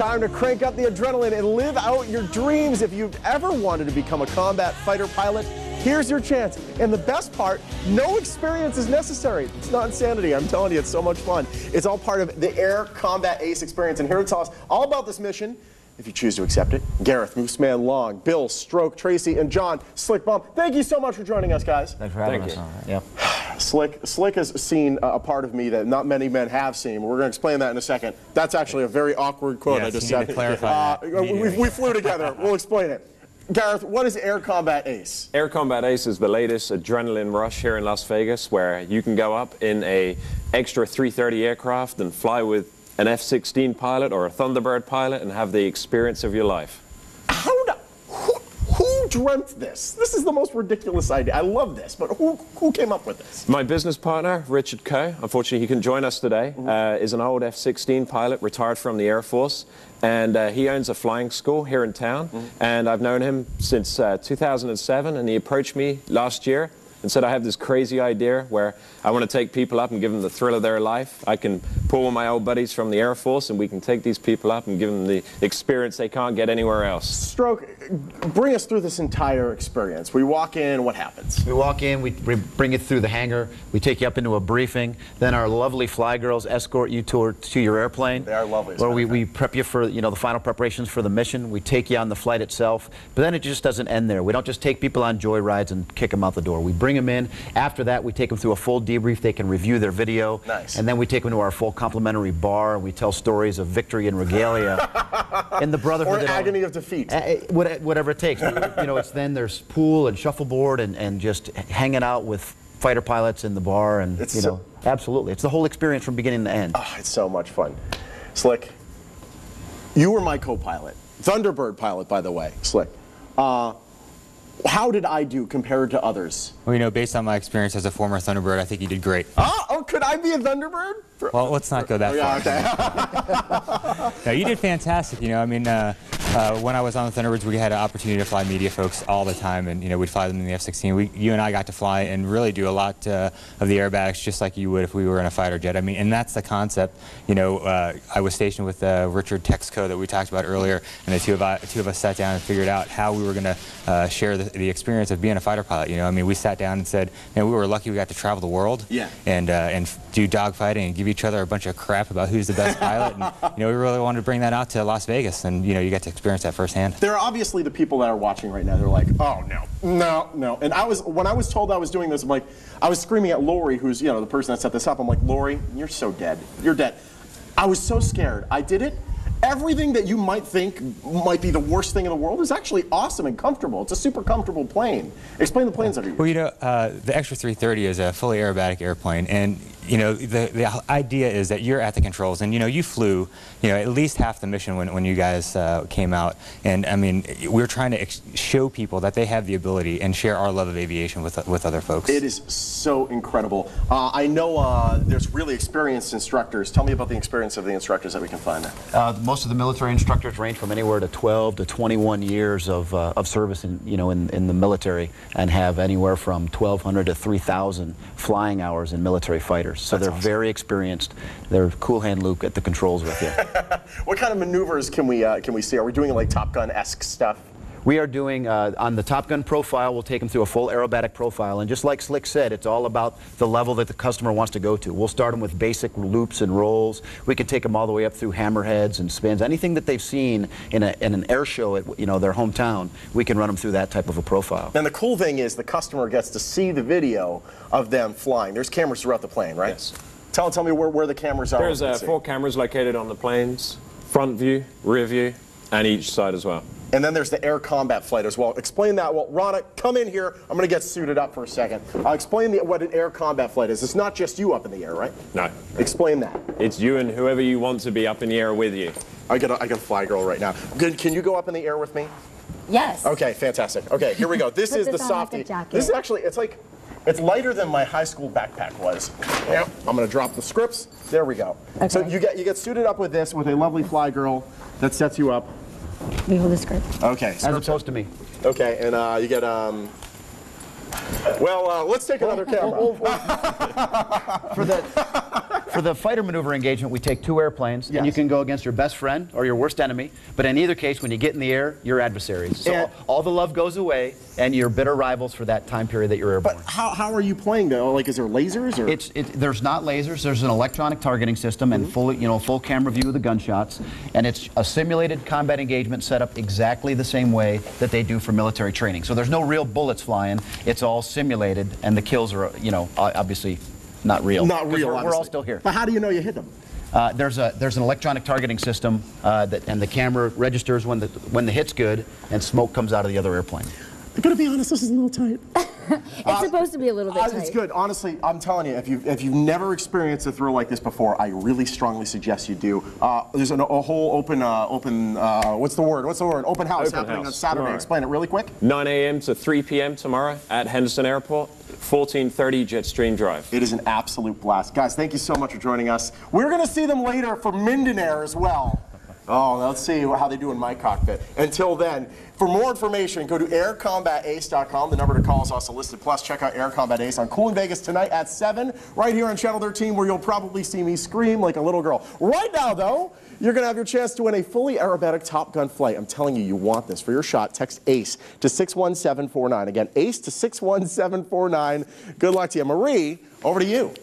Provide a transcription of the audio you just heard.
Time to crank up the adrenaline and live out your dreams. If you've ever wanted to become a combat fighter pilot, here's your chance. And the best part, no experience is necessary. It's not insanity. I'm telling you, it's so much fun. It's all part of the Air Combat Ace experience. And here to tell us all about this mission, if you choose to accept it, Gareth, Mooseman Long, Bill, Stroke, Tracy, and John, Slick Bump. Thank you so much for joining us, guys. Thanks for having us. Yep. Slick has seen a part of me that not many men have seen. We're going to explain that in a second. That's actually a very awkward quote yes, I just you need said. to clarify that. We flew together. We'll explain it. Gareth, what is Air Combat Ace? Air Combat Ace is the latest adrenaline rush here in Las Vegas, where you can go up in a extra 330 aircraft and fly with an F-16 pilot or a Thunderbird pilot and have the experience of your life. Who dreamt this? This is the most ridiculous idea. I love this, but who came up with this? My business partner, Richard Coe, unfortunately he couldn't join us today, is an old F-16 pilot, retired from the Air Force, and he owns a flying school here in town, and I've known him since 2007, and he approached me last year and said, I have this crazy idea where I want to take people up and give them the thrill of their life. I can pull my old buddies from the Air Force and we can take these people up and give them the experience they can't get anywhere else. Stroke, bring us through this entire experience. We walk in, what happens? We walk in, we bring it through the hangar, we take you up into a briefing, then our lovely fly girls escort you to your airplane. They are lovely. Where we prep you for, the final preparations for the mission. We take you on the flight itself, but then it just doesn't end there. We don't just take people on joy rides and kick them out the door. We bring them in. After that, we take them through a full debrief. They can review their video. Nice. And then we take them to our full complimentary bar, and we tell stories of victory and regalia in the brotherhood. Or agony of defeat. Whatever it takes. It's then there's pool and shuffleboard and just hanging out with fighter pilots in the bar, and absolutely. It's the whole experience from beginning to end. Oh, it's so much fun. Slick, you were my co-pilot. Thunderbird pilot, by the way, Slick. How did I do compared to others? Well, based on my experience as a former Thunderbird, I think you did great. Oh, could I be a Thunderbird? Well, let's not go that far. Okay. No, you did fantastic. When I was on the Thunderbirds, we had an opportunity to fly media folks all the time, and we'd fly them in the F-16. You and I got to fly and really do a lot of the aerobatics just like you would if we were in a fighter jet. And that's the concept. I was stationed with Richard Texco that we talked about earlier, and the two of us sat down and figured out how we were going to share the experience of being a fighter pilot. We sat down and said, man, we were lucky we got to travel the world, and do dogfighting and give each other a bunch of crap about who's the best pilot. And we really wanted to bring that out to Las Vegas, and you got to experience that firsthand. There are obviously the people that are watching right now. They're like, oh no. And when I was told I was doing this, I was screaming at Lori, who's the person that set this up. I'm like, Lori, you're so dead. You're dead. I was so scared. I did it. Everything that you might think might be the worst thing in the world is actually awesome and comfortable. It's a super comfortable plane. Explain the planes that are used. Well, the Extra 330 is a fully aerobatic airplane, and the idea is that you're at the controls, and you flew at least half the mission when you guys came out, and we're trying to show people that they have the ability and share our love of aviation with other folks. It is so incredible. I know there's really experienced instructors. Tell me about the experience of the instructors that we can find there. Most of the military instructors range from anywhere to 12 to 21 years of service in the military, and have anywhere from 1,200 to 3,000 flying hours in military fighters. So they're very experienced. They're cool hand Luke at the controls with you. What kind of maneuvers can we see? Are we doing like Top Gun-esque stuff? We are doing, on the Top Gun profile, we'll take them through a full aerobatic profile, and just like Slick said, it's all about the level that the customer wants to go to. We'll start them with basic loops and rolls. We can take them all the way up through hammerheads and spins. Anything that they've seen in an air show at their hometown, we can run them through that type of a profile. And the cool thing is the customer gets to see the video of them flying. There's cameras throughout the plane, right? Yes. Tell me where the cameras are. There's 4 cameras located on the planes, front view, rear view, and each side as well. And then there's the air combat flight as well. Explain that. Well, Ronna, come in here. I'm going to get suited up for a second. I'll explain what an air combat flight is. It's not just you up in the air, right? No. Explain that. It's you and whoever you want to be up in the air with you. I got a fly girl right now. Can you go up in the air with me? Yes. Okay, fantastic. Okay, here we go. This is the softie. This is actually, it's lighter than my high school backpack was. Yep. I'm going to drop the scripts. There we go. Okay. So you get suited up with this, with a lovely fly girl that sets you up. We hold the script. Okay. As opposed to me. Okay, and you get well, let's take another camera. For the fighter maneuver engagement, we take 2 airplanes, and you Yes. can go against your best friend or your worst enemy. But in either case, when you get in the air, you're adversaries. So And- all the love goes away, and you're bitter rivals for that time period that you're airborne. But how are you playing though? Like, is there lasers or? There's not lasers. There's an electronic targeting system and full camera view of the gunshots, and it's a simulated combat engagement set up exactly the same way that they do for military training. So there's no real bullets flying. It's all simulated, and the kills are obviously not real. Not real. We're all obviously. still here. But how do you know you hit them? There's an electronic targeting system and the camera registers when the hit's good, and smoke comes out of the other airplane. I'm gonna be honest, this is a little tight. It's supposed to be a little bit tight. It's good. Honestly, I'm telling you, if you've never experienced a thrill like this before, I really strongly suggest you do. There's a whole open what's the word? Open house Open happening house on Saturday. tomorrow. Explain it really quick. 9 a.m. to 3 p.m. tomorrow at Henderson Airport, 1430 Jetstream Drive. It is an absolute blast. Guys, thank you so much for joining us. We're going to see them later for Minden Air as well. Oh, let's see how they do in my cockpit. Until then, for more information, go to aircombatace.com. The number to call is also listed. Plus, check out Air Combat Ace on Cool in Vegas tonight at 7, right here on Channel 13, where you'll probably see me scream like a little girl. Right now, though, you're going to have your chance to win a fully aerobatic Top Gun flight. I'm telling you, you want this. For your shot, text ACE to 61749. Again, ACE to 61749. Good luck to you. Marie, over to you.